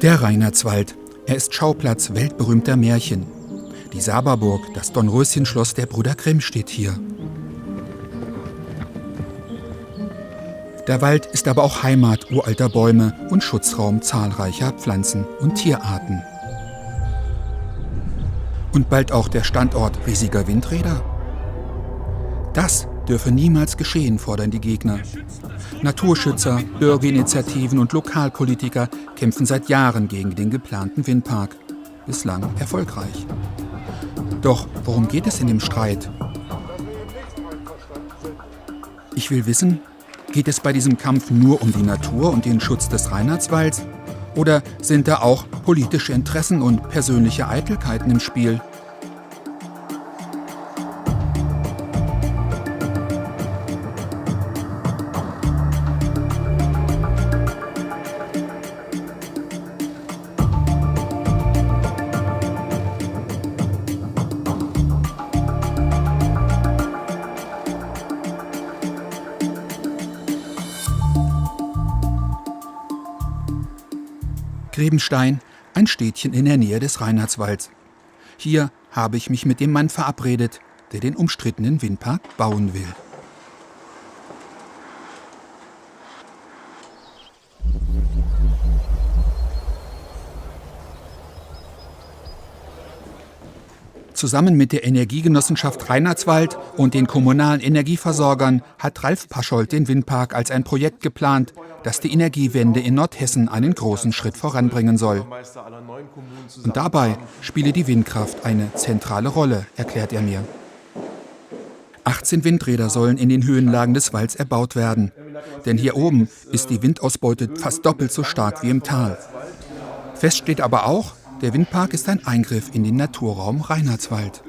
Der Reinhardswald. Er ist Schauplatz weltberühmter Märchen. Die Saberburg, das Dornröschenschloss der Brüder Grimm steht hier. Der Wald ist aber auch Heimat uralter Bäume und Schutzraum zahlreicher Pflanzen- und Tierarten. Und bald auch der Standort riesiger Windräder? Das dürfe niemals geschehen, fordern die Gegner. Naturschützer, Bürgerinitiativen und Lokalpolitiker kämpfen seit Jahren gegen den geplanten Windpark. Bislang erfolgreich. Doch worum geht es in dem Streit? Ich will wissen, geht es bei diesem Kampf nur um die Natur und den Schutz des Reinhardswalds? Oder sind da auch politische Interessen und persönliche Eitelkeiten im Spiel? Grebenstein, ein Städtchen in der Nähe des Reinhardswalds. Hier habe ich mich mit dem Mann verabredet, der den umstrittenen Windpark bauen will. Zusammen mit der Energiegenossenschaft Reinhardswald und den kommunalen Energieversorgern hat Ralf Paschold den Windpark als ein Projekt geplant, das die Energiewende in Nordhessen einen großen Schritt voranbringen soll. Und dabei spiele die Windkraft eine zentrale Rolle, erklärt er mir. 18 Windräder sollen in den Höhenlagen des Walds erbaut werden. Denn hier oben ist die Windausbeute fast doppelt so stark wie im Tal. Fest steht aber auch, der Windpark ist ein Eingriff in den Naturraum Reinhardswald.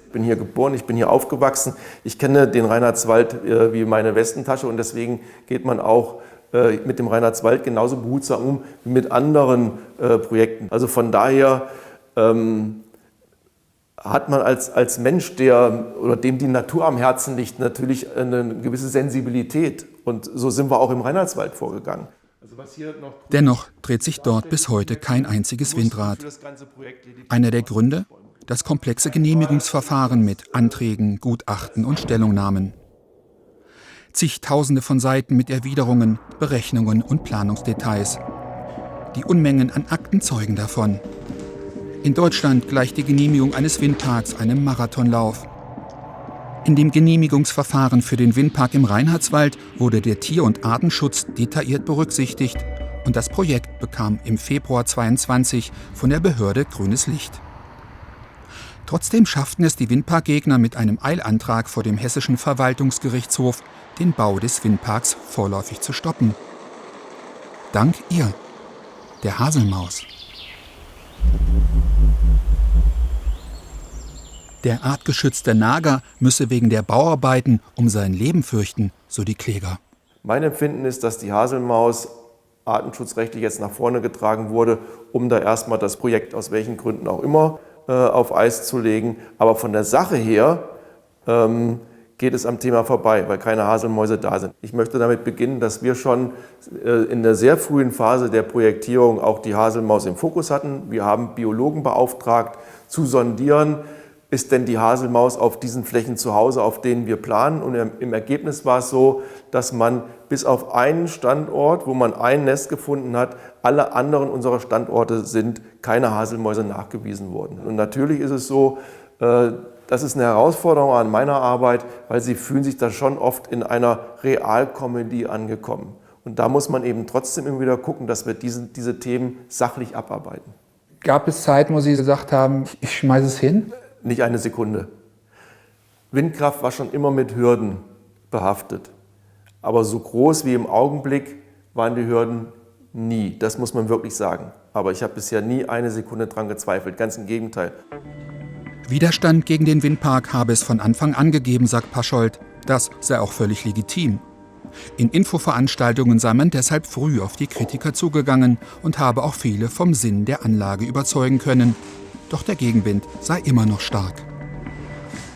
Ich bin hier geboren, ich bin hier aufgewachsen. Ich kenne den Reinhardswald wie meine Westentasche und deswegen geht man auch mit dem Reinhardswald genauso behutsam um wie mit anderen Projekten. Also von daher hat man als Mensch, dem die Natur am Herzen liegt, natürlich eine gewisse Sensibilität. Und so sind wir auch im Reinhardswald vorgegangen. Dennoch dreht sich dort bis heute kein einziges Windrad. Einer der Gründe? Das komplexe Genehmigungsverfahren mit Anträgen, Gutachten und Stellungnahmen. Zigtausende von Seiten mit Erwiderungen, Berechnungen und Planungsdetails. Die Unmengen an Akten zeugen davon. In Deutschland gleicht die Genehmigung eines Windparks einem Marathonlauf. In dem Genehmigungsverfahren für den Windpark im Reinhardswald wurde der Tier- und Artenschutz detailliert berücksichtigt und das Projekt bekam im Februar 2022 von der Behörde grünes Licht. Trotzdem schafften es die Windparkgegner mit einem Eilantrag vor dem Hessischen Verwaltungsgerichtshof, den Bau des Windparks vorläufig zu stoppen. Dank ihr, der Haselmaus. Der artgeschützte Nager müsse wegen der Bauarbeiten um sein Leben fürchten, so die Kläger. Mein Empfinden ist, dass die Haselmaus artenschutzrechtlich jetzt nach vorne getragen wurde, um da erstmal das Projekt aus welchen Gründen auch immer auf Eis zu legen. Aber von der Sache her geht es am Thema vorbei, weil keine Haselmäuse da sind. Ich möchte damit beginnen, dass wir schon in der sehr frühen Phase der Projektierung auch die Haselmaus im Fokus hatten. Wir haben Biologen beauftragt, zu sondieren, ist denn die Haselmaus auf diesen Flächen zu Hause, auf denen wir planen. Und im Ergebnis war es so, dass man bis auf einen Standort, wo man ein Nest gefunden hat, alle anderen unserer Standorte sind keine Haselmäuse nachgewiesen worden. Und natürlich ist es so, das ist eine Herausforderung an meiner Arbeit, weil sie fühlen sich da schon oft in einer Realkomödie angekommen. Und da muss man eben trotzdem immer wieder gucken, dass wir diese Themen sachlich abarbeiten. Gab es Zeiten, wo Sie gesagt haben, ich schmeiße es hin? Nicht eine Sekunde. Windkraft war schon immer mit Hürden behaftet. Aber so groß wie im Augenblick waren die Hürden nie. Das muss man wirklich sagen. Aber ich habe bisher nie eine Sekunde dran gezweifelt. Ganz im Gegenteil. Widerstand gegen den Windpark habe es von Anfang an gegeben, sagt Paschold. Das sei auch völlig legitim. In Infoveranstaltungen sei man deshalb früh auf die Kritiker zugegangen und habe auch viele vom Sinn der Anlage überzeugen können. Doch der Gegenwind sei immer noch stark.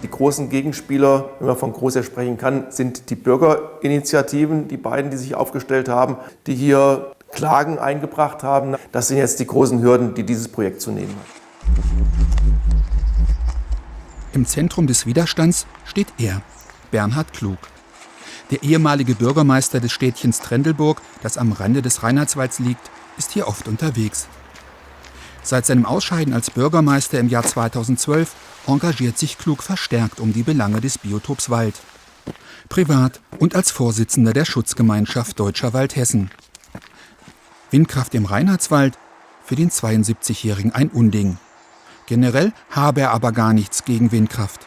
Die großen Gegenspieler, wenn man von groß sprechen kann, sind die Bürgerinitiativen, die beiden, die sich aufgestellt haben, die hier Klagen eingebracht haben. Das sind jetzt die großen Hürden, die dieses Projekt zu nehmen hat. Im Zentrum des Widerstands steht er, Bernhard Klug. Der ehemalige Bürgermeister des Städtchens Trendelburg, das am Rande des Reinhardswalds liegt, ist hier oft unterwegs. Seit seinem Ausscheiden als Bürgermeister im Jahr 2012 engagiert sich Klug verstärkt um die Belange des Biotops Wald. Privat und als Vorsitzender der Schutzgemeinschaft Deutscher Wald Hessen. Windkraft im Reinhardswald, für den 72-Jährigen ein Unding. Generell habe er aber gar nichts gegen Windkraft.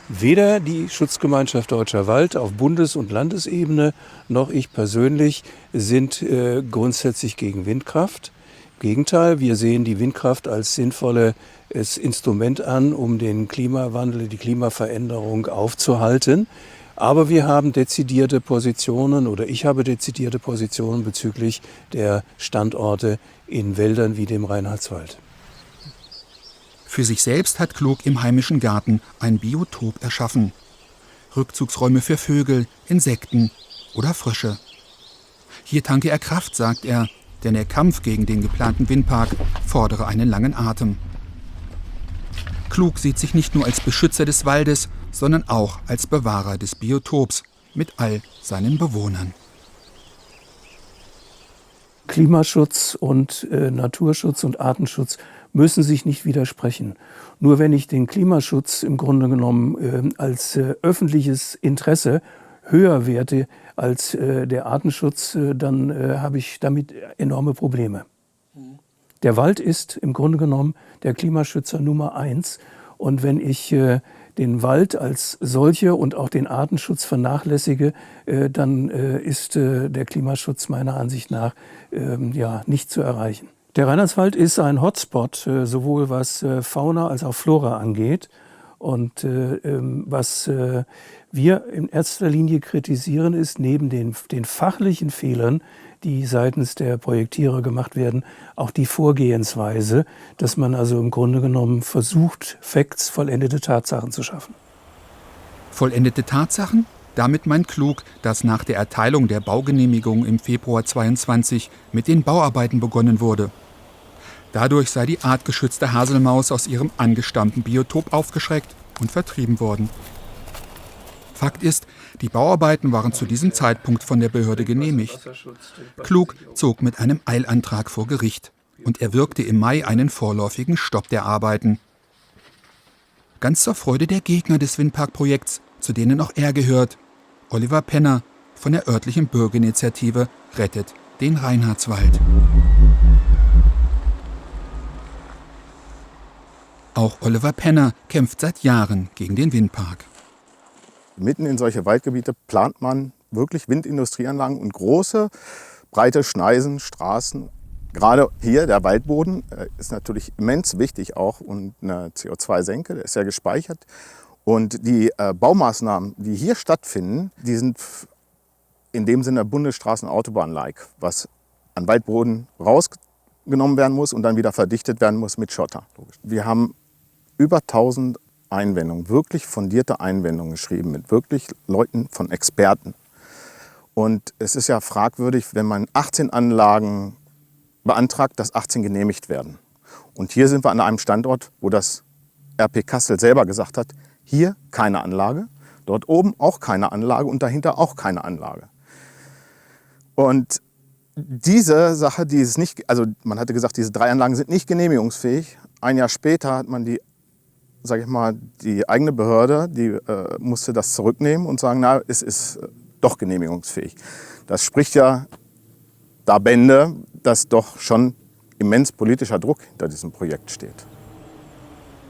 Weder die Schutzgemeinschaft Deutscher Wald auf Bundes- und Landesebene noch ich persönlich sind grundsätzlich gegen Windkraft. Im Gegenteil, wir sehen die Windkraft als sinnvolles Instrument an, um den Klimawandel, die Klimaveränderung aufzuhalten. Aber wir haben dezidierte Positionen oder ich habe dezidierte Positionen bezüglich der Standorte in Wäldern wie dem Reinhardswald. Für sich selbst hat Klug im heimischen Garten ein Biotop erschaffen. Rückzugsräume für Vögel, Insekten oder Frösche. Hier tanke er Kraft, sagt er, denn der Kampf gegen den geplanten Windpark fordere einen langen Atem. Klug sieht sich nicht nur als Beschützer des Waldes, sondern auch als Bewahrer des Biotops mit all seinen Bewohnern. Klimaschutz und Naturschutz und Artenschutz müssen sich nicht widersprechen. Nur wenn ich den Klimaschutz im Grunde genommen als öffentliches Interesse höher werte als der Artenschutz, dann habe ich damit enorme Probleme. Der Wald ist im Grunde genommen der Klimaschützer Nummer 1. Und wenn ich den Wald als solche und auch den Artenschutz vernachlässige, dann ist der Klimaschutz meiner Ansicht nach nicht zu erreichen. Der Reinhardswald ist ein Hotspot, sowohl was Fauna als auch Flora angeht. Und was wir in erster Linie kritisieren, ist neben den fachlichen Fehlern, die seitens der Projektierer gemacht werden, auch die Vorgehensweise, dass man also im Grunde genommen versucht, Facts, vollendete Tatsachen zu schaffen. Vollendete Tatsachen? Damit meint Klug, dass nach der Erteilung der Baugenehmigung im Februar 2022 mit den Bauarbeiten begonnen wurde. Dadurch sei die artgeschützte Haselmaus aus ihrem angestammten Biotop aufgeschreckt und vertrieben worden. Fakt ist, die Bauarbeiten waren zu diesem Zeitpunkt von der Behörde genehmigt. Klug zog mit einem Eilantrag vor Gericht und erwirkte im Mai einen vorläufigen Stopp der Arbeiten. Ganz zur Freude der Gegner des Windparkprojekts, zu denen auch er gehört. Oliver Penner von der örtlichen Bürgerinitiative Rettet den Reinhardswald. Auch Oliver Penner kämpft seit Jahren gegen den Windpark. Mitten in solche Waldgebiete plant man wirklich Windindustrieanlagen und große, breite Schneisen, Straßen. Gerade hier, der Waldboden, ist natürlich immens wichtig auch und eine CO2-Senke, der ist ja gespeichert. Und die Baumaßnahmen, die hier stattfinden, die sind in dem Sinne Bundesstraßen- und Autobahn-like, was an Waldboden rausgenommen werden muss und dann wieder verdichtet werden muss mit Schotter. Wir haben über 1000 Einwendungen, wirklich fundierte Einwendungen geschrieben mit wirklich Leuten von Experten. Und es ist ja fragwürdig, wenn man 18 Anlagen beantragt, dass 18 genehmigt werden. Und hier sind wir an einem Standort, wo das RP Kassel selber gesagt hat, hier keine Anlage, dort oben auch keine Anlage und dahinter auch keine Anlage. Und diese Sache, die ist nicht, also man hatte gesagt, diese 3 Anlagen sind nicht genehmigungsfähig. Ein Jahr später hat man die, sage ich mal, die eigene Behörde, die musste das zurücknehmen und sagen, na, es ist doch genehmigungsfähig. Das spricht ja da Bände, dass doch schon immens politischer Druck hinter diesem Projekt steht.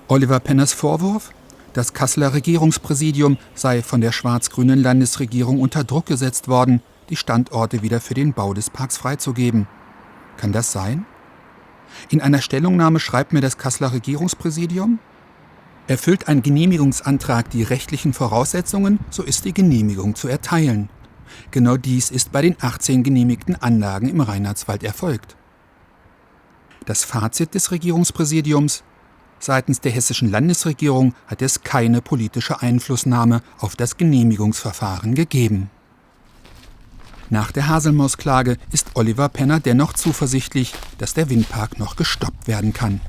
Oliver Penners Vorwurf? Das Kasseler Regierungspräsidium sei von der schwarz-grünen Landesregierung unter Druck gesetzt worden, die Standorte wieder für den Bau des Parks freizugeben. Kann das sein? In einer Stellungnahme schreibt mir das Kasseler Regierungspräsidium: Erfüllt ein Genehmigungsantrag die rechtlichen Voraussetzungen, so ist die Genehmigung zu erteilen. Genau dies ist bei den 18 genehmigten Anlagen im Reinhardswald erfolgt. Das Fazit des Regierungspräsidiums: Seitens der hessischen Landesregierung hat es keine politische Einflussnahme auf das Genehmigungsverfahren gegeben. Nach der Haselmaus-Klage ist Oliver Penner dennoch zuversichtlich, dass der Windpark noch gestoppt werden kann.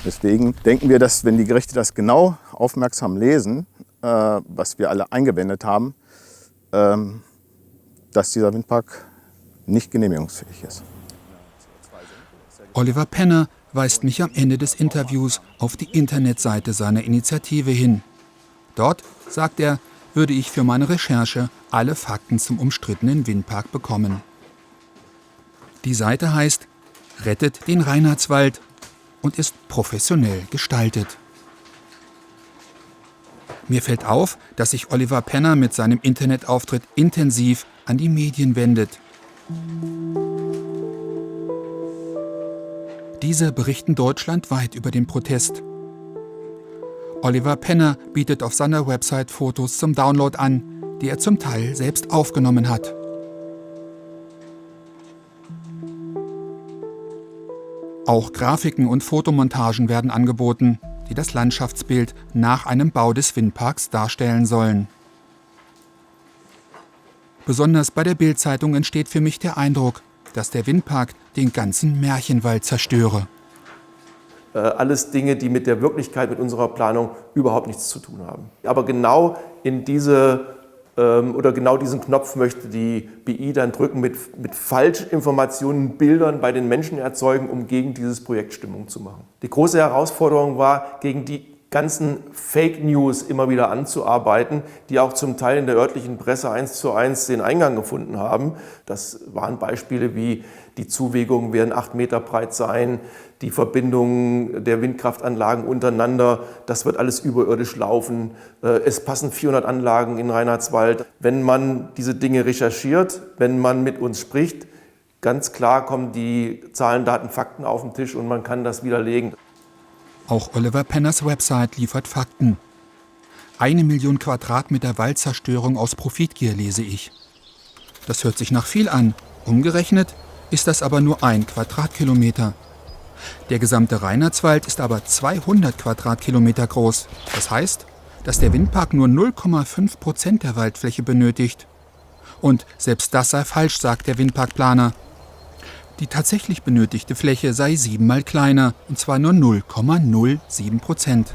Deswegen denken wir, dass wenn die Gerichte das genau aufmerksam lesen, was wir alle eingewendet haben, dass dieser Windpark nicht genehmigungsfähig ist. Oliver Penner weist mich am Ende des Interviews auf die Internetseite seiner Initiative hin. Dort, sagt er, würde ich für meine Recherche alle Fakten zum umstrittenen Windpark bekommen. Die Seite heißt »Rettet den Reinhardswald« und ist professionell gestaltet. Mir fällt auf, dass sich Oliver Penner mit seinem Internetauftritt intensiv an die Medien wendet. Diese berichten deutschlandweit über den Protest. Oliver Penner bietet auf seiner Website Fotos zum Download an, die er zum Teil selbst aufgenommen hat. Auch Grafiken und Fotomontagen werden angeboten, die das Landschaftsbild nach einem Bau des Windparks darstellen sollen. Besonders bei der Bild-Zeitung entsteht für mich der Eindruck, dass der Windpark den ganzen Märchenwald zerstöre. Alles Dinge, die mit der Wirklichkeit, mit unserer Planung überhaupt nichts zu tun haben. Aber genau in genau diesen Knopf möchte die BI dann drücken, mit Falschinformationen, Bildern bei den Menschen erzeugen, um gegen dieses Projekt Stimmung zu machen. Die große Herausforderung war, gegen die ganzen Fake News immer wieder anzuarbeiten, die auch zum Teil in der örtlichen Presse 1:1 den Eingang gefunden haben. Das waren Beispiele wie die Zuwegungen werden 8 Meter breit sein, die Verbindungen der Windkraftanlagen untereinander, das wird alles überirdisch laufen. Es passen 400 Anlagen in Reinhardswald. Wenn man diese Dinge recherchiert, wenn man mit uns spricht, ganz klar kommen die Zahlen, Daten, Fakten auf den Tisch und man kann das widerlegen. Auch Oliver Penners Website liefert Fakten. 1 Million Quadratmeter Waldzerstörung aus Profitgier lese ich. Das hört sich nach viel an. Umgerechnet ist das aber nur 1 Quadratkilometer. Der gesamte Reinhardswald ist aber 200 Quadratkilometer groß. Das heißt, dass der Windpark nur 0,5% der Waldfläche benötigt. Und selbst das sei falsch, sagt der Windparkplaner. Die tatsächlich benötigte Fläche sei 7-mal kleiner, und zwar nur 0,07%.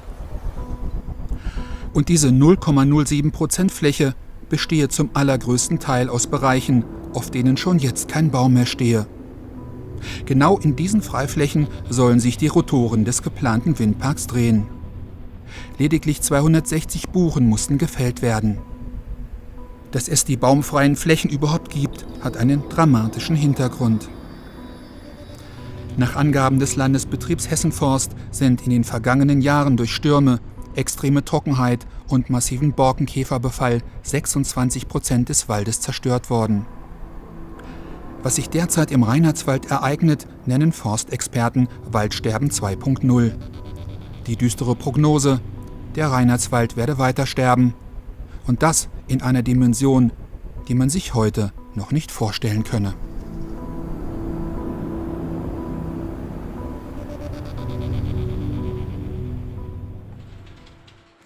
Und diese 0,07% Fläche bestehe zum allergrößten Teil aus Bereichen, auf denen schon jetzt kein Baum mehr stehe. Genau in diesen Freiflächen sollen sich die Rotoren des geplanten Windparks drehen. Lediglich 260 Buchen mussten gefällt werden. Dass es die baumfreien Flächen überhaupt gibt, hat einen dramatischen Hintergrund. Nach Angaben des Landesbetriebs Hessenforst sind in den vergangenen Jahren durch Stürme, extreme Trockenheit und massiven Borkenkäferbefall 26% des Waldes zerstört worden. Was sich derzeit im Reinhardswald ereignet, nennen Forstexperten Waldsterben 2.0. Die düstere Prognose: der Reinhardswald werde weiter sterben. Und das in einer Dimension, die man sich heute noch nicht vorstellen könne.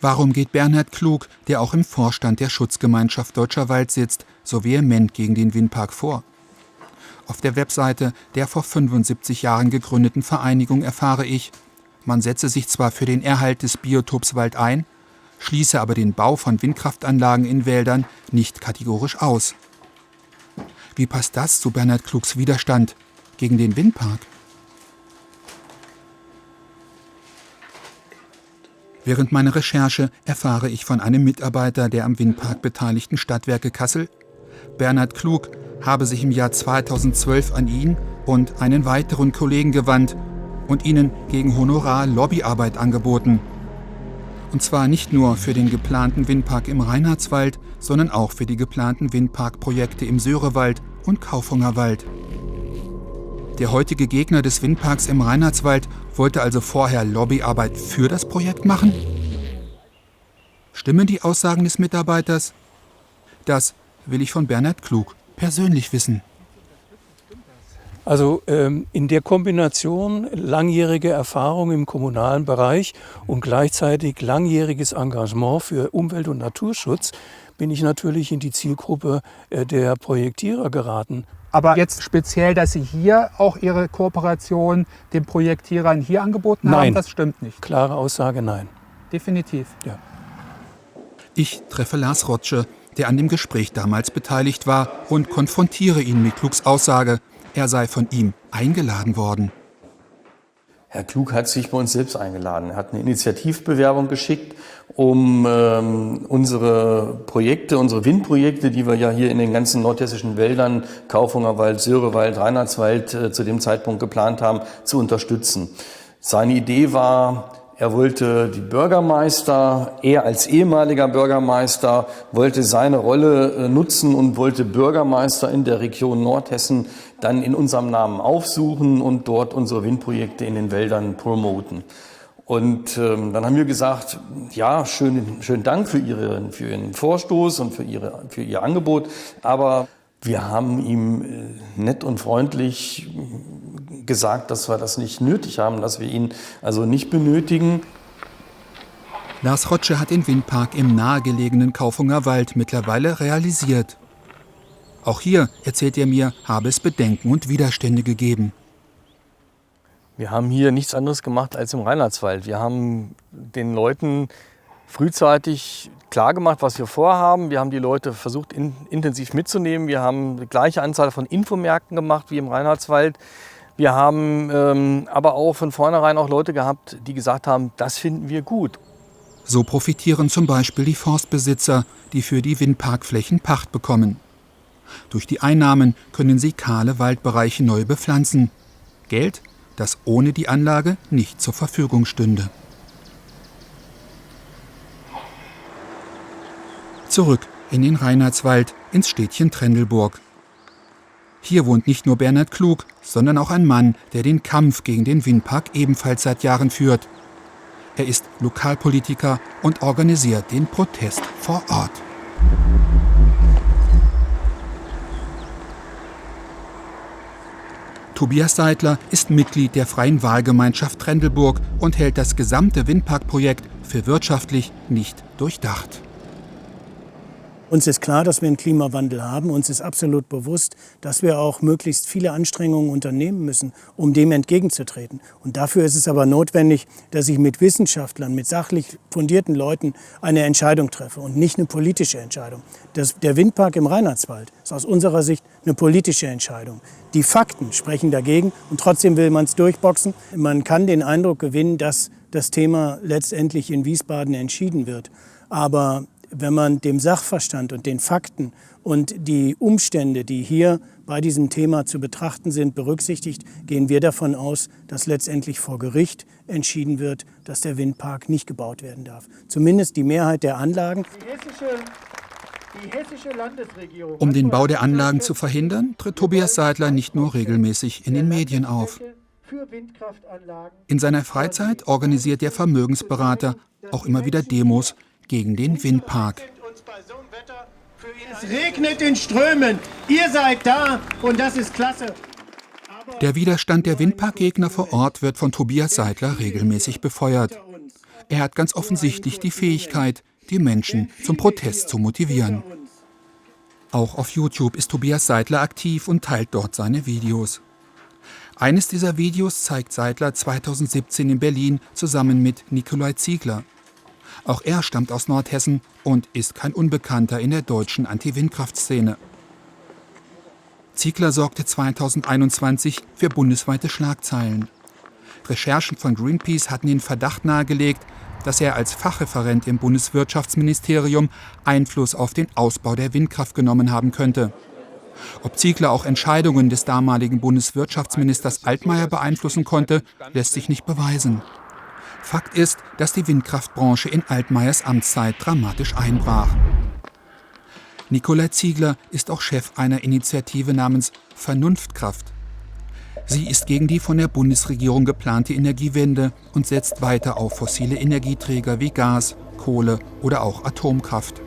Warum geht Bernhard Klug, der auch im Vorstand der Schutzgemeinschaft Deutscher Wald sitzt, so vehement gegen den Windpark vor? Auf der Webseite der vor 75 Jahren gegründeten Vereinigung erfahre ich, man setze sich zwar für den Erhalt des Biotops Wald ein, schließe aber den Bau von Windkraftanlagen in Wäldern nicht kategorisch aus. Wie passt das zu Bernhard Klugs Widerstand gegen den Windpark? Während meiner Recherche erfahre ich von einem Mitarbeiter der am Windpark beteiligten Stadtwerke Kassel, Bernhard Klug habe sich im Jahr 2012 an ihn und einen weiteren Kollegen gewandt und ihnen gegen Honorar Lobbyarbeit angeboten. Und zwar nicht nur für den geplanten Windpark im Reinhardswald, sondern auch für die geplanten Windparkprojekte im Sörewald und Kaufhungerwald. Der heutige Gegner des Windparks im Reinhardswald wollte also vorher Lobbyarbeit für das Projekt machen? Stimmen die Aussagen des Mitarbeiters? Das will ich von Bernhard Klug persönlich wissen. Also in der Kombination langjährige Erfahrung im kommunalen Bereich und gleichzeitig langjähriges Engagement für Umwelt- und Naturschutz bin ich natürlich in die Zielgruppe der Projektierer geraten. Aber jetzt speziell, dass Sie hier auch Ihre Kooperation den Projektierern hier angeboten haben, Nein. das stimmt nicht. Klare Aussage, nein. Definitiv. Ja. Ich treffe Lars Rotsche, der an dem Gespräch damals beteiligt war, und konfrontiere ihn mit Klugs Aussage, er sei von ihm eingeladen worden. Herr Klug hat sich bei uns selbst eingeladen. Er hat eine Initiativbewerbung geschickt, um unsere Projekte, unsere Windprojekte, die wir ja hier in den ganzen nordhessischen Wäldern, Kaufungen, Sörewald, Reinhardswald zu dem Zeitpunkt geplant haben, zu unterstützen. Seine Idee war, er wollte die Bürgermeister, er als ehemaliger Bürgermeister, wollte seine Rolle nutzen und wollte Bürgermeister in der Region Nordhessen dann in unserem Namen aufsuchen und dort unsere Windprojekte in den Wäldern promoten. Und dann haben wir gesagt, ja, schönen Dank für Ihren Vorstoß und für Ihr Angebot, aber wir haben ihm nett und freundlich gesagt, dass wir das nicht nötig haben, dass wir ihn also nicht benötigen. Lars Rotsche hat den Windpark im nahegelegenen Kaufunger Wald mittlerweile realisiert. Auch hier, erzählt er mir, habe es Bedenken und Widerstände gegeben. Wir haben hier nichts anderes gemacht als im Reinhardswald. Wir haben den Leuten frühzeitig klargemacht, was wir vorhaben. Wir haben die Leute versucht, intensiv mitzunehmen. Wir haben die gleiche Anzahl von Infomärkten gemacht wie im Reinhardswald. Wir haben aber auch von vornherein auch Leute gehabt, die gesagt haben, das finden wir gut. So profitieren zum Beispiel die Forstbesitzer, die für die Windparkflächen Pacht bekommen. Durch die Einnahmen können sie kahle Waldbereiche neu bepflanzen. Geld, das ohne die Anlage nicht zur Verfügung stünde. Zurück in den Reinhardswald, ins Städtchen Trendelburg. Hier wohnt nicht nur Bernhard Klug, sondern auch ein Mann, der den Kampf gegen den Windpark ebenfalls seit Jahren führt. Er ist Lokalpolitiker und organisiert den Protest vor Ort. Tobias Seidler ist Mitglied der Freien Wahlgemeinschaft Trendelburg und hält das gesamte Windparkprojekt für wirtschaftlich nicht durchdacht. Uns ist klar, dass wir einen Klimawandel haben. Uns ist absolut bewusst, dass wir auch möglichst viele Anstrengungen unternehmen müssen, um dem entgegenzutreten. Und dafür ist es aber notwendig, dass ich mit Wissenschaftlern, mit sachlich fundierten Leuten eine Entscheidung treffe und nicht eine politische Entscheidung. Der Windpark im Reinhardswald ist aus unserer Sicht eine politische Entscheidung. Die Fakten sprechen dagegen und trotzdem will man es durchboxen. Man kann den Eindruck gewinnen, dass das Thema letztendlich in Wiesbaden entschieden wird. Aber wenn man dem Sachverstand und den Fakten und die Umstände, die hier bei diesem Thema zu betrachten sind, berücksichtigt, gehen wir davon aus, dass letztendlich vor Gericht entschieden wird, dass der Windpark nicht gebaut werden darf. Zumindest die Mehrheit der Anlagen. Die hessische Landesregierung. Um den Bau der Anlagen zu verhindern, tritt Tobias Seidler nicht nur regelmäßig in den Medien auf. In seiner Freizeit organisiert der Vermögensberater auch immer wieder Demos gegen den Windpark. Es regnet in Strömen, ihr seid da und das ist klasse. Der Widerstand der Windparkgegner vor Ort wird von Tobias Seidler regelmäßig befeuert. Er hat ganz offensichtlich die Fähigkeit, die Menschen zum Protest zu motivieren. Auch auf YouTube ist Tobias Seidler aktiv und teilt dort seine Videos. Eines dieser Videos zeigt Seidler 2017 in Berlin zusammen mit Nikolai Ziegler. Auch er stammt aus Nordhessen und ist kein Unbekannter in der deutschen Anti-Windkraft-Szene. Ziegler sorgte 2021 für bundesweite Schlagzeilen. Recherchen von Greenpeace hatten den Verdacht nahegelegt, dass er als Fachreferent im Bundeswirtschaftsministerium Einfluss auf den Ausbau der Windkraft genommen haben könnte. Ob Ziegler auch Entscheidungen des damaligen Bundeswirtschaftsministers Altmaier beeinflussen konnte, lässt sich nicht beweisen. Fakt ist, dass die Windkraftbranche in Altmaiers Amtszeit dramatisch einbrach. Nikolai Ziegler ist auch Chef einer Initiative namens Vernunftkraft. Sie ist gegen die von der Bundesregierung geplante Energiewende und setzt weiter auf fossile Energieträger wie Gas, Kohle oder auch Atomkraft.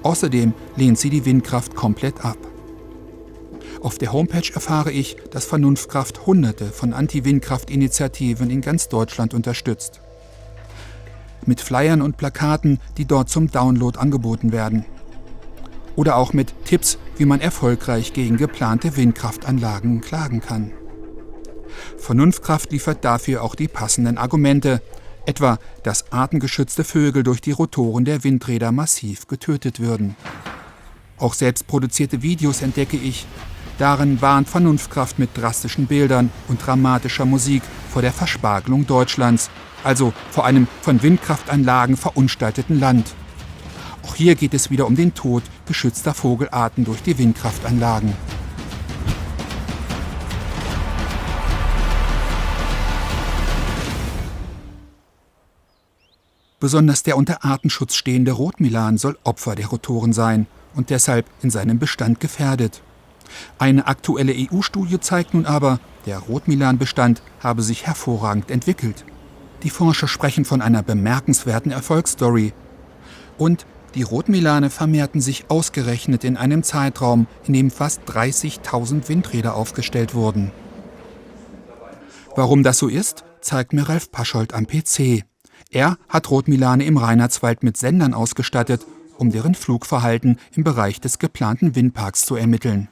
Außerdem lehnt sie die Windkraft komplett ab. Auf der Homepage erfahre ich, dass Vernunftkraft Hunderte von Anti-Windkraft-Initiativen in ganz Deutschland unterstützt. Mit Flyern und Plakaten, die dort zum Download angeboten werden. Oder auch mit Tipps, wie man erfolgreich gegen geplante Windkraftanlagen klagen kann. Vernunftkraft liefert dafür auch die passenden Argumente, etwa, dass artengeschützte Vögel durch die Rotoren der Windräder massiv getötet würden. Auch selbstproduzierte Videos entdecke ich. Darin warnt Vernunftkraft mit drastischen Bildern und dramatischer Musik vor der Verspargelung Deutschlands, also vor einem von Windkraftanlagen verunstalteten Land. Auch hier geht es wieder um den Tod geschützter Vogelarten durch die Windkraftanlagen. Besonders der unter Artenschutz stehende Rotmilan soll Opfer der Rotoren sein und deshalb in seinem Bestand gefährdet. Eine aktuelle EU-Studie zeigt nun aber, der Rotmilanbestand habe sich hervorragend entwickelt. Die Forscher sprechen von einer bemerkenswerten Erfolgsstory. Und die Rotmilane vermehrten sich ausgerechnet in einem Zeitraum, in dem fast 30.000 Windräder aufgestellt wurden. Warum das so ist, zeigt mir Ralf Paschold am PC. Er hat Rotmilane im Reinhardswald mit Sendern ausgestattet, um deren Flugverhalten im Bereich des geplanten Windparks zu ermitteln.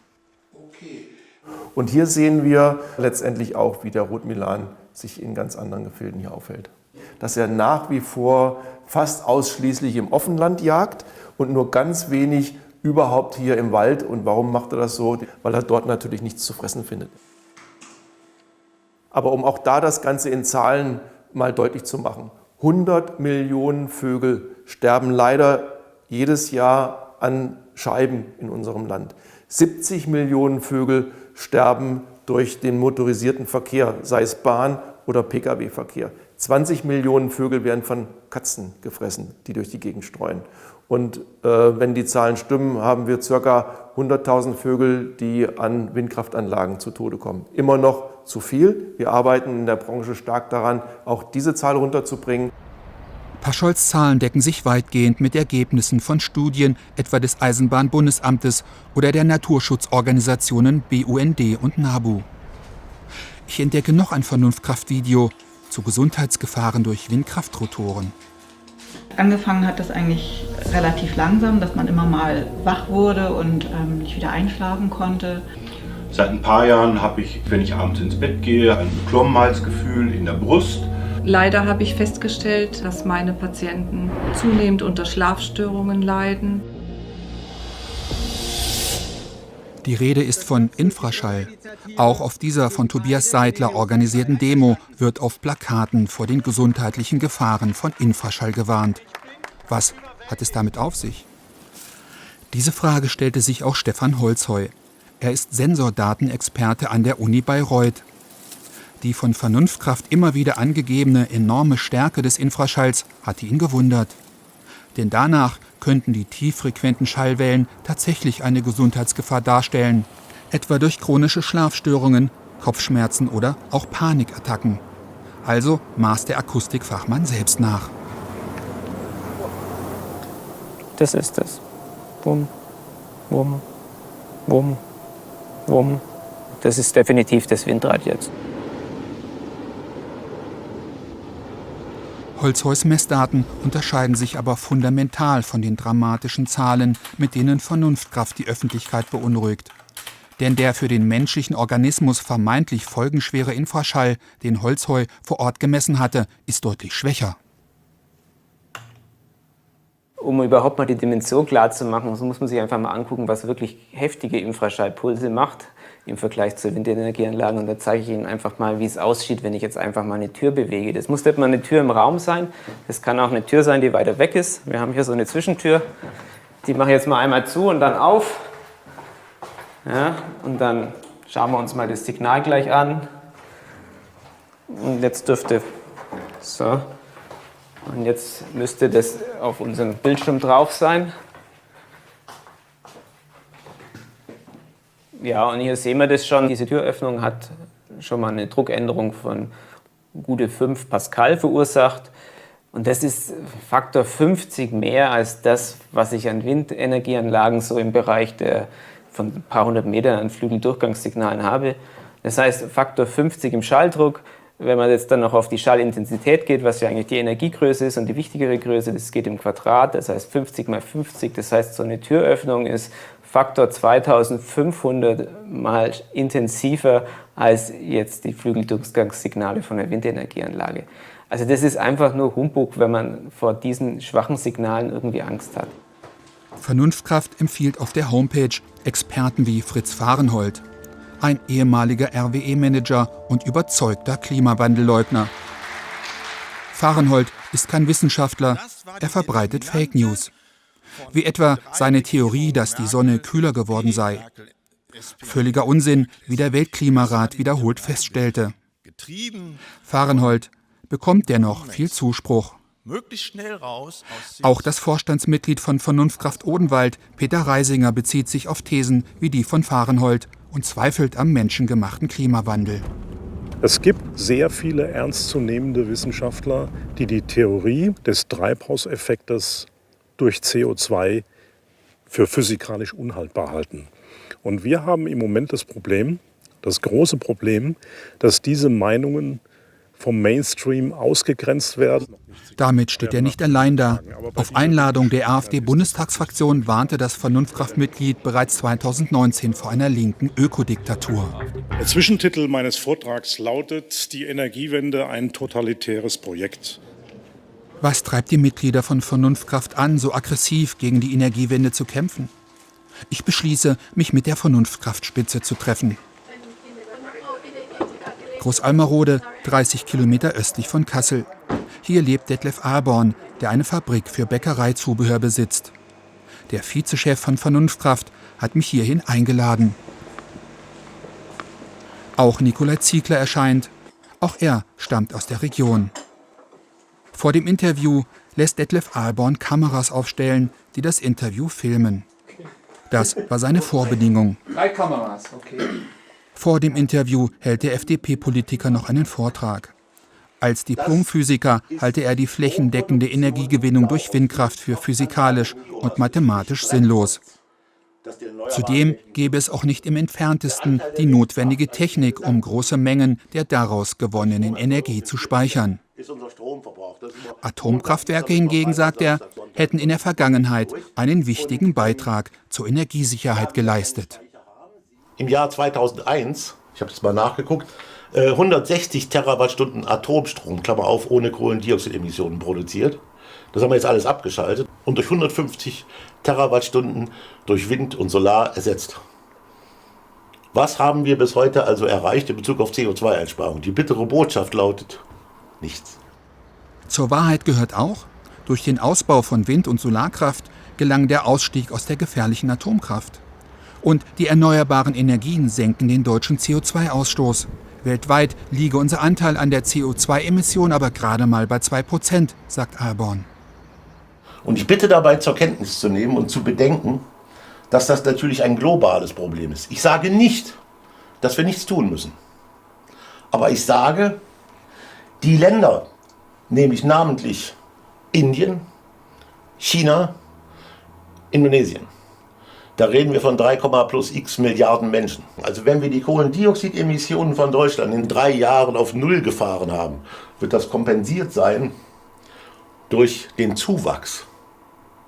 Und hier sehen wir letztendlich auch, wie der Rotmilan sich in ganz anderen Gefilden hier aufhält. Dass er nach wie vor fast ausschließlich im Offenland jagt und nur ganz wenig überhaupt hier im Wald. Und warum macht er das so? Weil er dort natürlich nichts zu fressen findet. Aber um auch da das Ganze in Zahlen mal deutlich zu machen. 100 Millionen Vögel sterben leider jedes Jahr an Scheiben in unserem Land. 70 Millionen Vögel sterben durch den motorisierten Verkehr, sei es Bahn- oder Pkw-Verkehr. 20 Millionen Vögel werden von Katzen gefressen, die durch die Gegend streuen. Und wenn die Zahlen stimmen, haben wir ca. 100.000 Vögel, die an Windkraftanlagen zu Tode kommen. Immer noch zu viel. Wir arbeiten in der Branche stark daran, auch diese Zahl runterzubringen. Pascholds Zahlen decken sich weitgehend mit Ergebnissen von Studien, etwa des Eisenbahnbundesamtes oder der Naturschutzorganisationen BUND und NABU. Ich entdecke noch ein Vernunftkraftvideo zu Gesundheitsgefahren durch Windkraftrotoren. Angefangen hat das eigentlich relativ langsam, dass man immer mal wach wurde und nicht wieder einschlafen konnte. Seit ein paar Jahren habe ich, wenn ich abends ins Bett gehe, ein Beklommenheitsgefühl in der Brust. Leider habe ich festgestellt, dass meine Patienten zunehmend unter Schlafstörungen leiden. Die Rede ist von Infraschall. Auch auf dieser von Tobias Seidler organisierten Demo wird auf Plakaten vor den gesundheitlichen Gefahren von Infraschall gewarnt. Was hat es damit auf sich? Diese Frage stellte sich auch Stefan Holzheu. Er ist Sensordatenexperte an der Uni Bayreuth. Die von Vernunftkraft immer wieder angegebene enorme Stärke des Infraschalls hatte ihn gewundert. Denn danach könnten die tieffrequenten Schallwellen tatsächlich eine Gesundheitsgefahr darstellen, etwa durch chronische Schlafstörungen, Kopfschmerzen oder auch Panikattacken. Also maß der Akustikfachmann selbst nach. Das ist es. Wumm, wumm, wumm, wumm. Das ist definitiv das Windrad jetzt. Holzheus Messdaten unterscheiden sich aber fundamental von den dramatischen Zahlen, mit denen Vernunftkraft die Öffentlichkeit beunruhigt. Denn der für den menschlichen Organismus vermeintlich folgenschwere Infraschall, den Holzheu vor Ort gemessen hatte, ist deutlich schwächer. Um überhaupt mal die Dimension klar zu machen, so muss man sich einfach mal angucken, was wirklich heftige Infraschallpulse macht im Vergleich zu Windenergieanlagen. Und da zeige ich Ihnen einfach mal, wie es aussieht, wenn ich jetzt einfach mal eine Tür bewege. Das muss nicht mal eine Tür im Raum sein, das kann auch eine Tür sein, die weiter weg ist. Wir haben hier so eine Zwischentür, die mache ich jetzt mal einmal zu und dann auf. Ja, und dann schauen wir uns mal das Signal gleich an. Und jetzt dürfte, so, und jetzt müsste das auf unserem Bildschirm drauf sein. Ja, und hier sehen wir das schon. Diese Türöffnung hat schon mal eine Druckänderung von gute 5 Pascal verursacht. Und das ist Faktor 50 mehr als das, was ich an Windenergieanlagen so im Bereich der von ein paar hundert Metern an Flügeldurchgangssignalen habe. Das heißt, Faktor 50 im Schalldruck. Wenn man jetzt dann noch auf die Schallintensität geht, was ja eigentlich die Energiegröße ist und die wichtigere Größe, das geht im Quadrat, das heißt 50 mal 50, das heißt, so eine Türöffnung ist Faktor 2500 mal intensiver als jetzt die Flügeldurchgangssignale von der Windenergieanlage. Also das ist einfach nur Humbug, wenn man vor diesen schwachen Signalen irgendwie Angst hat. Vernunftkraft empfiehlt auf der Homepage Experten wie Fritz Fahrenhold, ein ehemaliger RWE-Manager und überzeugter Klimawandelleugner. Fahrenhold ist kein Wissenschaftler, er verbreitet Fake News. Wie etwa seine Theorie, dass die Sonne kühler geworden sei. Völliger Unsinn, wie der Weltklimarat wiederholt feststellte. Fahrenhold bekommt dennoch viel Zuspruch. Auch das Vorstandsmitglied von Vernunftkraft Odenwald, Peter Reisinger, bezieht sich auf Thesen wie die von Fahrenhold und zweifelt am menschengemachten Klimawandel. Es gibt sehr viele ernstzunehmende Wissenschaftler, die die Theorie des Treibhauseffektes durch CO2 für physikalisch unhaltbar halten. Und wir haben im Moment das große Problem, dass diese Meinungen vom Mainstream ausgegrenzt werden. Damit steht er nicht allein da. Auf Einladung der AfD-Bundestagsfraktion warnte das Vernunftkraftmitglied bereits 2019 vor einer linken Ökodiktatur. Der Zwischentitel meines Vortrags lautet: Die Energiewende, ein totalitäres Projekt. Was treibt die Mitglieder von Vernunftkraft an, so aggressiv gegen die Energiewende zu kämpfen? Ich beschließe, mich mit der Vernunftkraftspitze zu treffen. Großalmerode, 30 Kilometer östlich von Kassel. Hier lebt Detlef Ahlborn, der eine Fabrik für Bäckereizubehör besitzt. Der Vizechef von Vernunftkraft hat mich hierhin eingeladen. Auch Nikolai Ziegler erscheint. Auch er stammt aus der Region. Vor dem Interview lässt Detlef Ahlborn Kameras aufstellen, die das Interview filmen. Das war seine Vorbedingung. 3 Kameras, okay. Vor dem Interview hält der FDP-Politiker noch einen Vortrag. Als Diplomphysiker halte er die flächendeckende Energiegewinnung durch Windkraft für physikalisch und mathematisch sinnlos. Zudem gäbe es auch nicht im Entferntesten die notwendige Technik, um große Mengen der daraus gewonnenen Energie zu speichern. Atomkraftwerke hingegen, sagt er, hätten in der Vergangenheit einen wichtigen Beitrag zur Energiesicherheit geleistet. Im Jahr 2001, ich habe das mal nachgeguckt, 160 Terawattstunden Atomstrom, Klammer auf, ohne Kohlendioxidemissionen produziert. Das haben wir jetzt alles abgeschaltet und durch 150 Terawattstunden durch Wind und Solar ersetzt. Was haben wir bis heute also erreicht in Bezug auf CO2-Einsparung? Die bittere Botschaft lautet: nichts. Zur Wahrheit gehört auch, durch den Ausbau von Wind- und Solarkraft gelang der Ausstieg aus der gefährlichen Atomkraft. Und die erneuerbaren Energien senken den deutschen CO2-Ausstoß. Weltweit liege unser Anteil an der CO2-Emission aber gerade mal bei 2%, sagt Ahlborn. Und ich bitte dabei zur Kenntnis zu nehmen und zu bedenken, dass das natürlich ein globales Problem ist. Ich sage nicht, dass wir nichts tun müssen. Aber ich sage, die Länder, nämlich namentlich Indien, China, Indonesien, da reden wir von 3,+x Milliarden Menschen. Also wenn wir die Kohlendioxidemissionen von Deutschland in 3 Jahren auf 0 gefahren haben, wird das kompensiert sein durch den Zuwachs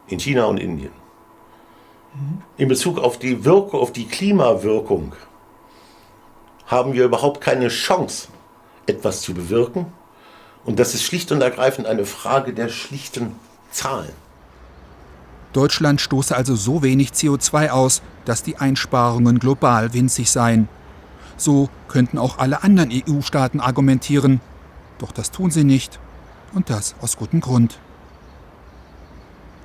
in China und Indien. In Bezug auf die Klimawirkung haben wir überhaupt keine Chance, etwas zu bewirken. Und das ist schlicht und ergreifend eine Frage der schlichten Zahlen. Deutschland stoße also so wenig CO2 aus, dass die Einsparungen global winzig seien. So könnten auch alle anderen EU-Staaten argumentieren. Doch das tun sie nicht. Und das aus gutem Grund.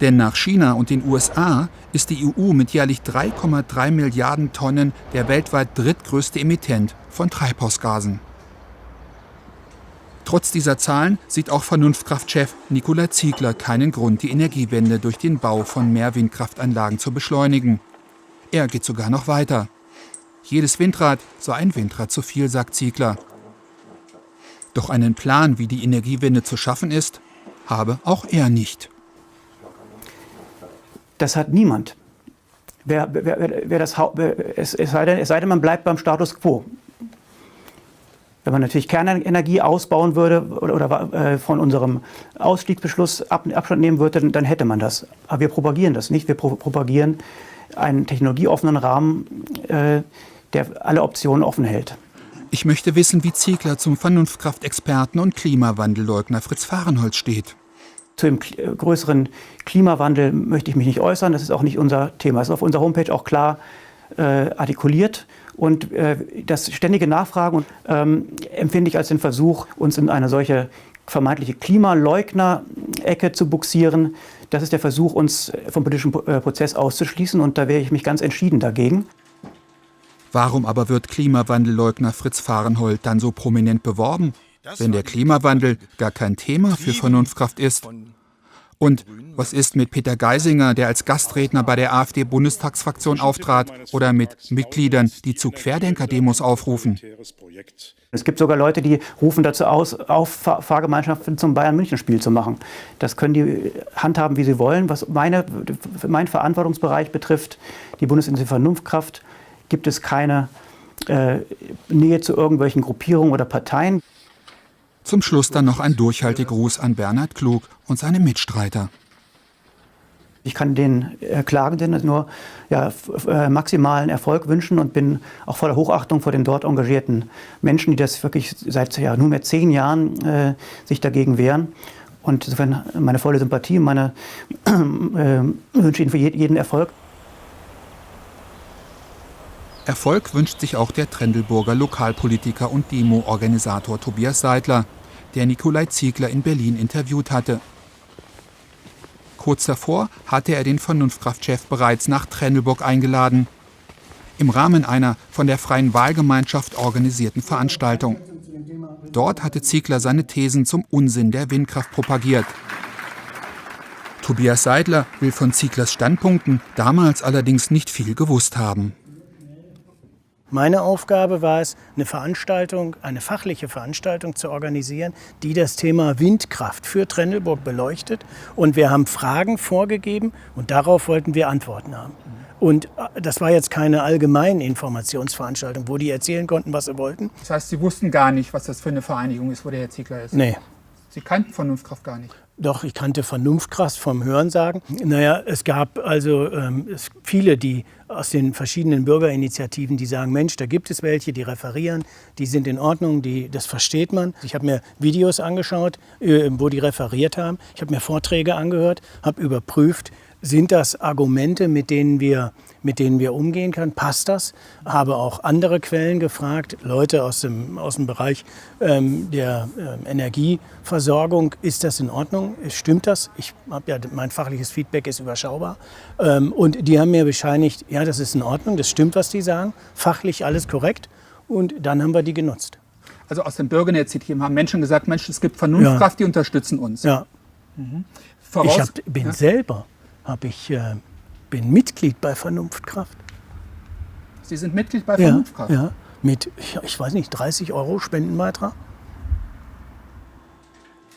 Denn nach China und den USA ist die EU mit jährlich 3,3 Milliarden Tonnen der weltweit drittgrößte Emittent von Treibhausgasen. Trotz dieser Zahlen sieht auch Vernunftkraftchef Nikolai Ziegler keinen Grund, die Energiewende durch den Bau von mehr Windkraftanlagen zu beschleunigen. Er geht sogar noch weiter. Jedes Windrad sei ein Windrad zu viel, sagt Ziegler. Doch einen Plan, wie die Energiewende zu schaffen ist, habe auch er nicht. Das hat niemand. Es sei denn, man bleibt beim Status quo. Wenn man natürlich Kernenergie ausbauen würde oder von unserem Ausstiegsbeschluss Abstand nehmen würde, dann hätte man das. Aber wir propagieren das nicht. Wir propagieren einen technologieoffenen Rahmen, der alle Optionen offen hält. Ich möchte wissen, wie Ziegler zum Vernunftkraftexperten und Klimawandelleugner Fritz Fahrenholz steht. Zu dem größeren Klimawandel möchte ich mich nicht äußern. Das ist auch nicht unser Thema. Das ist auf unserer Homepage auch klar artikuliert. Und das ständige Nachfragen empfinde ich als den Versuch, uns in eine solche vermeintliche Klimaleugner-Ecke zu buxieren. Das ist der Versuch, uns vom politischen Prozess auszuschließen. Und da wehre ich mich ganz entschieden dagegen. Warum aber wird Klimawandelleugner Fritz Fahrenholz dann so prominent beworben, wenn der Klimawandel gar kein Thema für Vernunftkraft ist? Und was ist mit Peter Geisinger, der als Gastredner bei der AfD-Bundestagsfraktion auftrat, oder mit Mitgliedern, die zu Querdenker-Demos aufrufen? Es gibt sogar Leute, die rufen dazu auf, Fahrgemeinschaften zum Bayern-München-Spiel zu machen. Das können die handhaben, wie sie wollen. Was mein Verantwortungsbereich betrifft, die Bundesinitiative Vernunftkraft, gibt es keine Nähe zu irgendwelchen Gruppierungen oder Parteien. Zum Schluss dann noch ein Durchhaltegruß an Bernhard Klug und seine Mitstreiter. Ich kann den Klagenden nur maximalen Erfolg wünschen und bin auch voller Hochachtung vor den dort engagierten Menschen, die das wirklich seit nunmehr 10 Jahren sich dagegen wehren. Und insofern meine volle Sympathie, wünsche Ihnen für jeden Erfolg. Erfolg wünscht sich auch der Trendelburger Lokalpolitiker und Demo-Organisator Tobias Seidler, der Nikolai Ziegler in Berlin interviewt hatte. Kurz davor hatte er den Vernunftkraftchef bereits nach Trendelburg eingeladen, im Rahmen einer von der Freien Wahlgemeinschaft organisierten Veranstaltung. Dort hatte Ziegler seine Thesen zum Unsinn der Windkraft propagiert. Tobias Seidler will von Zieglers Standpunkten damals allerdings nicht viel gewusst haben. Meine Aufgabe war es, eine fachliche Veranstaltung zu organisieren, die das Thema Windkraft für Trendelburg beleuchtet. Und wir haben Fragen vorgegeben und darauf wollten wir Antworten haben. Und das war jetzt keine allgemeine Informationsveranstaltung, wo die erzählen konnten, was sie wollten. Das heißt, Sie wussten gar nicht, was das für eine Vereinigung ist, wo der Herr Ziegler ist? Nee. Sie kannten Vernunftkraft gar nicht? Doch, ich kannte Vernunftkraft vom Hörensagen. Naja, es gab also viele, die aus den verschiedenen Bürgerinitiativen, die sagen, Mensch, da gibt es welche, die referieren, die sind in Ordnung, das versteht man. Ich habe mir Videos angeschaut, wo die referiert haben. Ich habe mir Vorträge angehört, habe überprüft, sind das Argumente, mit denen wir umgehen können? Passt das? Habe auch andere Quellen gefragt, Leute aus dem Bereich der Energieversorgung. Ist das in Ordnung? Stimmt das? Mein fachliches Feedback ist überschaubar. Und die haben mir bescheinigt, ja, das ist in Ordnung, das stimmt, was die sagen. Fachlich alles korrekt. Und dann haben wir die genutzt. Also aus dem Bürgerinitiativen haben Menschen gesagt, Mensch, es gibt Vernunftkraft, die unterstützen uns. Ja. Mhm. Bin Mitglied bei Vernunftkraft. Sie sind Mitglied bei Vernunftkraft? Ja, mit, ich weiß nicht, 30 € Spendenbeitrag.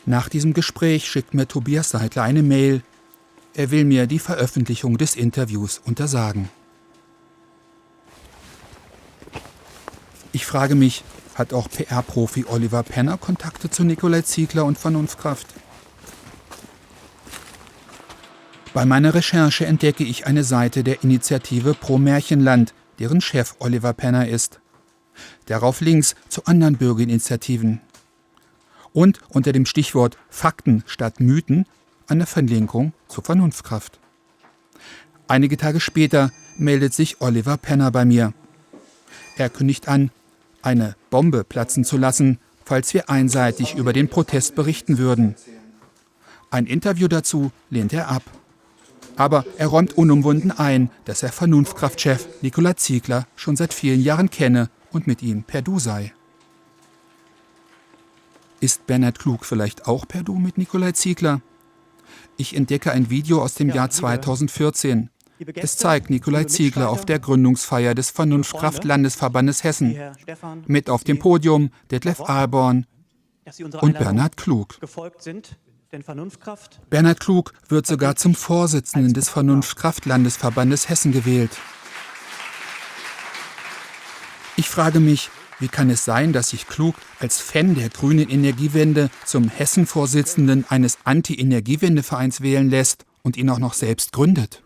Nach diesem Gespräch schickt mir Tobias Seidler eine Mail. Er will mir die Veröffentlichung des Interviews untersagen. Ich frage mich, hat auch PR-Profi Oliver Penner Kontakte zu Nikolai Ziegler und Vernunftkraft? Bei meiner Recherche entdecke ich eine Seite der Initiative Pro Märchenland, deren Chef Oliver Penner ist. Darauf Links zu anderen Bürgerinitiativen. Und unter dem Stichwort Fakten statt Mythen eine Verlinkung zur Vernunftkraft. Einige Tage später meldet sich Oliver Penner bei mir. Er kündigt an, eine Bombe platzen zu lassen, falls wir einseitig über den Protest berichten würden. Ein Interview dazu lehnt er ab. Aber er räumt unumwunden ein, dass er Vernunftkraftchef Nikolai Ziegler schon seit vielen Jahren kenne und mit ihm per Du sei. Ist Bernhard Klug vielleicht auch per Du mit Nikolai Ziegler? Ich entdecke ein Video aus dem Jahr 2014. Es zeigt Nikolai Ziegler auf der Gründungsfeier des Vernunftkraft-Landesverbandes Hessen. Mit auf dem Podium Detlef Ahlborn und Bernhard Klug. Denn Vernunftkraft. Bernhard Klug wird sogar zum Vorsitzenden des Vernunftkraft-Landesverbandes Hessen gewählt. Ich frage mich, wie kann es sein, dass sich Klug als Fan der grünen Energiewende zum Hessen-Vorsitzenden eines Anti-Energiewende-Vereins wählen lässt und ihn auch noch selbst gründet?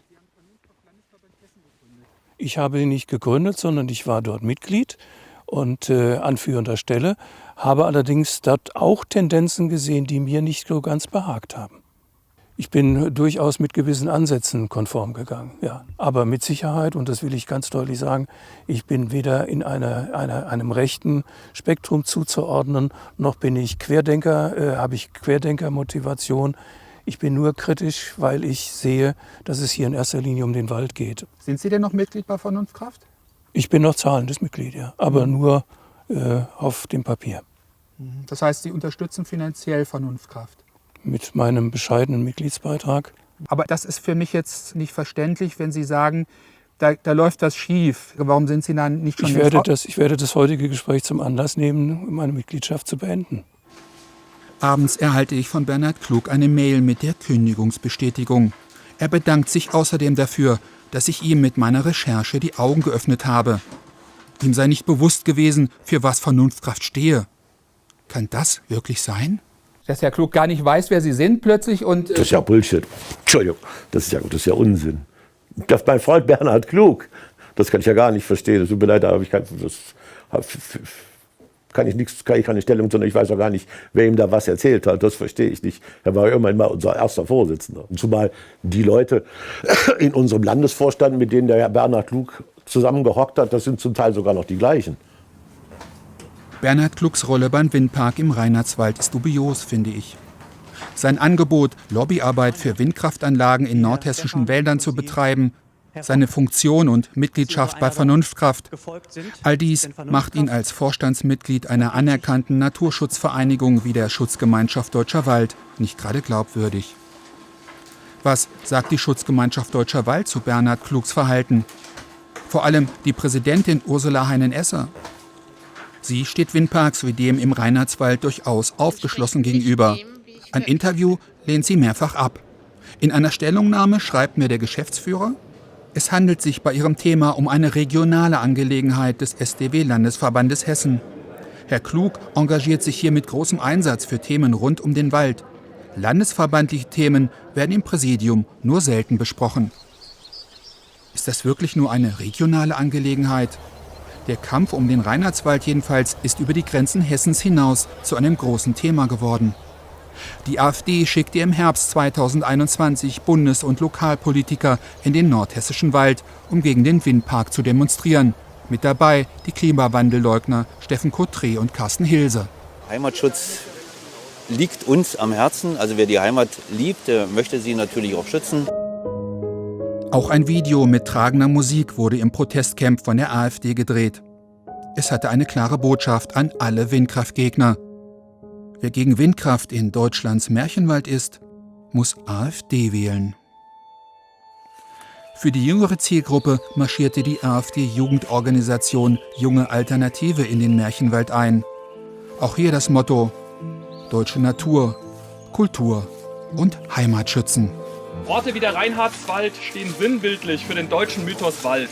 Ich habe ihn nicht gegründet, sondern ich war dort Mitglied und an führender Stelle, habe allerdings dort auch Tendenzen gesehen, die mir nicht so ganz behagt haben. Ich bin durchaus mit gewissen Ansätzen konform gegangen, ja. Aber mit Sicherheit, und das will ich ganz deutlich sagen, ich bin weder in einem rechten Spektrum zuzuordnen, noch bin ich Querdenker, habe ich Querdenkermotivation. Ich bin nur kritisch, weil ich sehe, dass es hier in erster Linie um den Wald geht. Sind Sie denn noch Mitglied bei Vernunftkraft? Ich bin noch zahlendes Mitglied, ja, aber nur auf dem Papier. Das heißt, Sie unterstützen finanziell Vernunftkraft? Mit meinem bescheidenen Mitgliedsbeitrag. Aber das ist für mich jetzt nicht verständlich, wenn Sie sagen, da läuft das schief. Warum sind Sie dann nicht schon... Ich werde das heutige Gespräch zum Anlass nehmen, meine Mitgliedschaft zu beenden. Abends erhalte ich von Bernhard Klug eine Mail mit der Kündigungsbestätigung. Er bedankt sich außerdem dafür, dass ich ihm mit meiner Recherche die Augen geöffnet habe. Ihm sei nicht bewusst gewesen, für was Vernunftkraft stehe. Kann das wirklich sein? Dass Herr Klug gar nicht weiß, wer Sie sind plötzlich und... Das ist ja Bullshit. Entschuldigung, das ist ja Unsinn. Das mein Freund Bernhard Klug, das kann ich ja gar nicht verstehen. Das tut mir leid, aber kann ich keine Stellung zu, ich weiß auch gar nicht, wer ihm da was erzählt hat. Das verstehe ich nicht. Er war ja immerhin mal unser erster Vorsitzender. Und zumal die Leute in unserem Landesvorstand, mit denen der Herr Bernhard Klug zusammengehockt hat, das sind zum Teil sogar noch die gleichen. Bernhard Klugs Rolle beim Windpark im Reinhardswald ist dubios, finde ich. Sein Angebot, Lobbyarbeit für Windkraftanlagen in nordhessischen Wäldern zu betreiben, seine Funktion und Mitgliedschaft bei Vernunftkraft, all dies macht ihn als Vorstandsmitglied einer anerkannten Naturschutzvereinigung wie der Schutzgemeinschaft Deutscher Wald nicht gerade glaubwürdig. Was sagt die Schutzgemeinschaft Deutscher Wald zu Bernhard Klugs Verhalten? Vor allem die Präsidentin Ursula Heinen-Esser. Sie steht Windparks wie dem im Reinhardswald durchaus aufgeschlossen gegenüber. Ein Interview lehnt sie mehrfach ab. In einer Stellungnahme schreibt mir der Geschäftsführer, es handelt sich bei ihrem Thema um eine regionale Angelegenheit des SDW-Landesverbandes Hessen. Herr Klug engagiert sich hier mit großem Einsatz für Themen rund um den Wald. Landesverbandliche Themen werden im Präsidium nur selten besprochen. Ist das wirklich nur eine regionale Angelegenheit? Der Kampf um den Reinhardswald jedenfalls ist über die Grenzen Hessens hinaus zu einem großen Thema geworden. Die AfD schickte im Herbst 2021 Bundes- und Lokalpolitiker in den nordhessischen Wald, um gegen den Windpark zu demonstrieren. Mit dabei die Klimawandelleugner Steffen Kottré und Carsten Hilse. Heimatschutz liegt uns am Herzen. Also wer die Heimat liebt, der möchte sie natürlich auch schützen. Auch ein Video mit tragender Musik wurde im Protestcamp von der AfD gedreht. Es hatte eine klare Botschaft an alle Windkraftgegner. Wer gegen Windkraft in Deutschlands Märchenwald ist, muss AfD wählen. Für die jüngere Zielgruppe marschierte die AfD-Jugendorganisation Junge Alternative in den Märchenwald ein. Auch hier das Motto: Deutsche Natur, Kultur und Heimat schützen. Orte wie der Reinhardswald stehen sinnbildlich für den deutschen Mythos Wald.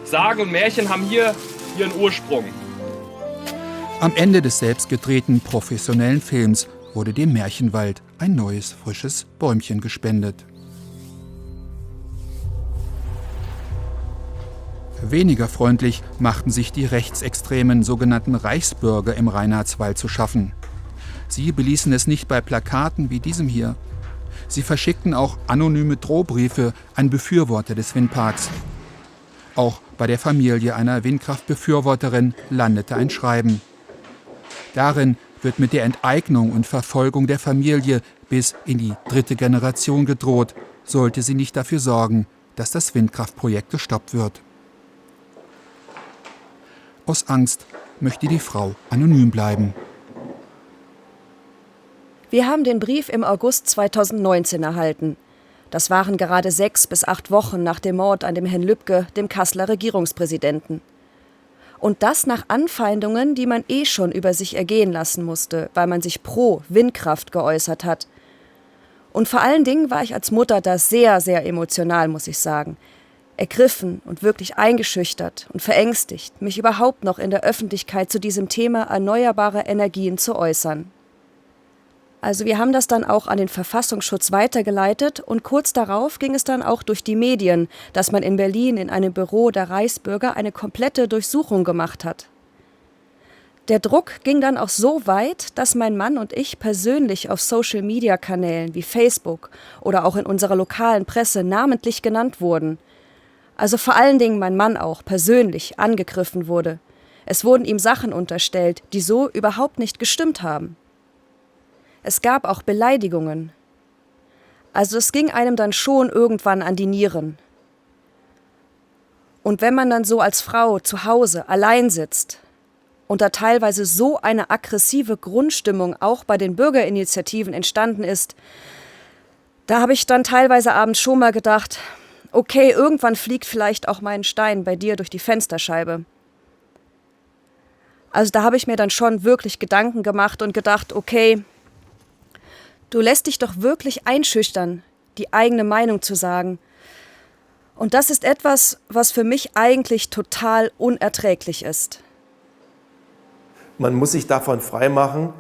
Sagen und Märchen haben hier ihren Ursprung. Am Ende des selbst gedrehten professionellen Films wurde dem Märchenwald ein neues, frisches Bäumchen gespendet. Weniger freundlich machten sich die rechtsextremen sogenannten Reichsbürger im Reinhardswald zu schaffen. Sie beließen es nicht bei Plakaten wie diesem hier. Sie verschickten auch anonyme Drohbriefe an Befürworter des Windparks. Auch bei der Familie einer Windkraftbefürworterin landete ein Schreiben. Darin wird mit der Enteignung und Verfolgung der Familie bis in die 3. Generation gedroht, sollte sie nicht dafür sorgen, dass das Windkraftprojekt gestoppt wird. Aus Angst möchte die Frau anonym bleiben. Wir haben den Brief im August 2019 erhalten. Das waren gerade 6 bis 8 Wochen nach dem Mord an dem Herrn Lübke, dem Kasseler Regierungspräsidenten. Und das nach Anfeindungen, die man schon über sich ergehen lassen musste, weil man sich pro Windkraft geäußert hat. Und vor allen Dingen war ich als Mutter da sehr, sehr emotional, muss ich sagen. Ergriffen und wirklich eingeschüchtert und verängstigt, mich überhaupt noch in der Öffentlichkeit zu diesem Thema erneuerbare Energien zu äußern. Also wir haben das dann auch an den Verfassungsschutz weitergeleitet und kurz darauf ging es dann auch durch die Medien, dass man in Berlin in einem Büro der Reichsbürger eine komplette Durchsuchung gemacht hat. Der Druck ging dann auch so weit, dass mein Mann und ich persönlich auf Social-Media-Kanälen wie Facebook oder auch in unserer lokalen Presse namentlich genannt wurden. Also vor allen Dingen mein Mann auch persönlich angegriffen wurde. Es wurden ihm Sachen unterstellt, die so überhaupt nicht gestimmt haben. Es gab auch Beleidigungen. Also es ging einem dann schon irgendwann an die Nieren. Und wenn man dann so als Frau zu Hause allein sitzt und da teilweise so eine aggressive Grundstimmung auch bei den Bürgerinitiativen entstanden ist, da habe ich dann teilweise abends schon mal gedacht, okay, irgendwann fliegt vielleicht auch mein Stein bei dir durch die Fensterscheibe. Also da habe ich mir dann schon wirklich Gedanken gemacht und gedacht, okay, du lässt dich doch wirklich einschüchtern, die eigene Meinung zu sagen. Und das ist etwas, was für mich eigentlich total unerträglich ist. Man muss sich davon freimachen,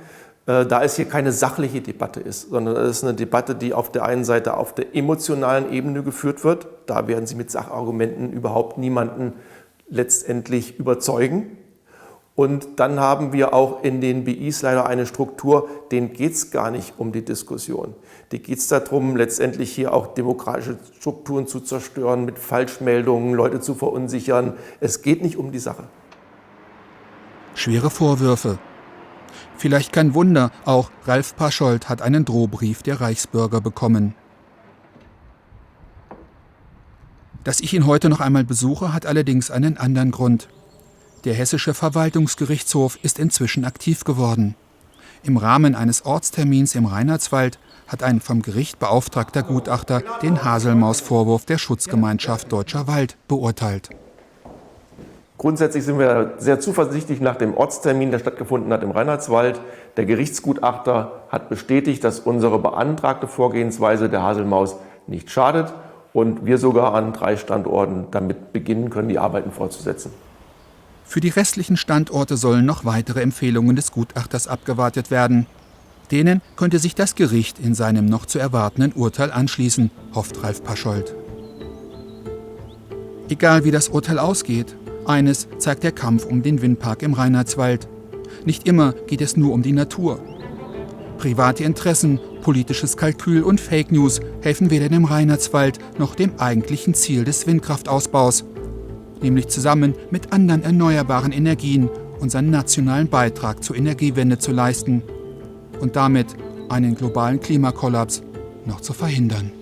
da es hier keine sachliche Debatte ist, sondern es ist eine Debatte, die auf der einen Seite auf der emotionalen Ebene geführt wird. Da werden Sie mit Sachargumenten überhaupt niemanden letztendlich überzeugen. Und dann haben wir auch in den BIs leider eine Struktur, denen geht es gar nicht um die Diskussion. Die geht es darum, letztendlich hier auch demokratische Strukturen zu zerstören, mit Falschmeldungen Leute zu verunsichern. Es geht nicht um die Sache. Schwere Vorwürfe. Vielleicht kein Wunder, auch Ralf Paschold hat einen Drohbrief der Reichsbürger bekommen. Dass ich ihn heute noch einmal besuche, hat allerdings einen anderen Grund. Der Hessische Verwaltungsgerichtshof ist inzwischen aktiv geworden. Im Rahmen eines Ortstermins im Reinhardswald hat ein vom Gericht beauftragter Gutachter den Haselmaus-Vorwurf der Schutzgemeinschaft Deutscher Wald beurteilt. Grundsätzlich sind wir sehr zuversichtlich nach dem Ortstermin, der stattgefunden hat im Reinhardswald. Der Gerichtsgutachter hat bestätigt, dass unsere beantragte Vorgehensweise der Haselmaus nicht schadet und wir sogar an 3 Standorten damit beginnen können, die Arbeiten fortzusetzen. Für die restlichen Standorte sollen noch weitere Empfehlungen des Gutachters abgewartet werden. Denen könnte sich das Gericht in seinem noch zu erwartenden Urteil anschließen, hofft Ralf Paschold. Egal wie das Urteil ausgeht, eines zeigt der Kampf um den Windpark im Reinhardswald. Nicht immer geht es nur um die Natur. Private Interessen, politisches Kalkül und Fake News helfen weder dem Reinhardswald noch dem eigentlichen Ziel des Windkraftausbaus, nämlich zusammen mit anderen erneuerbaren Energien unseren nationalen Beitrag zur Energiewende zu leisten und damit einen globalen Klimakollaps noch zu verhindern.